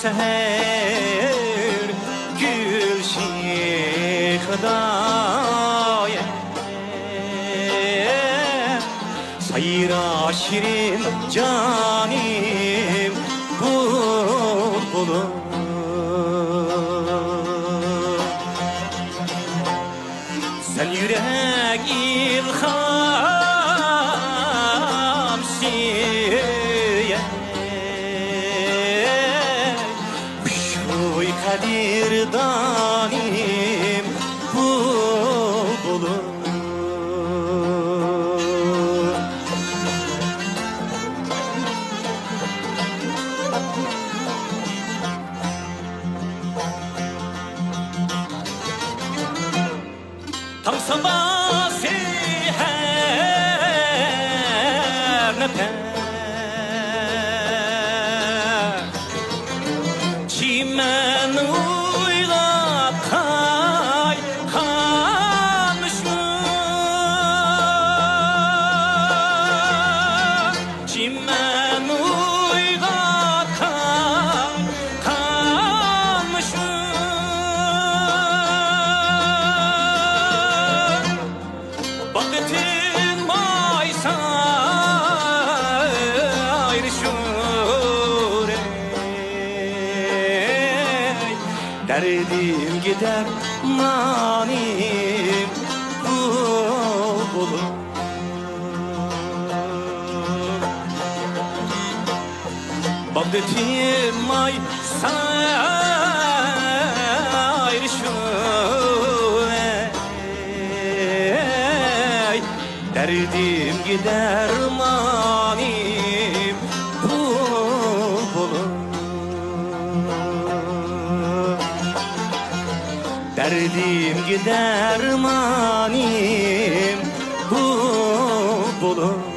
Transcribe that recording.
seher gülşi hıdaya sayra şirin canim bulbulum sen yürek ilham siye Büşruy kadir danim bulbulum Tam sabah seher nefer Çimen uylap kay kanmışım Çimen uylap kay kanmışım Vaktin maysa ayrışır Derdim gider manim bulbulum Vaktin maysa Derdim gider manim bulbulum Derdim gider manim bulbulum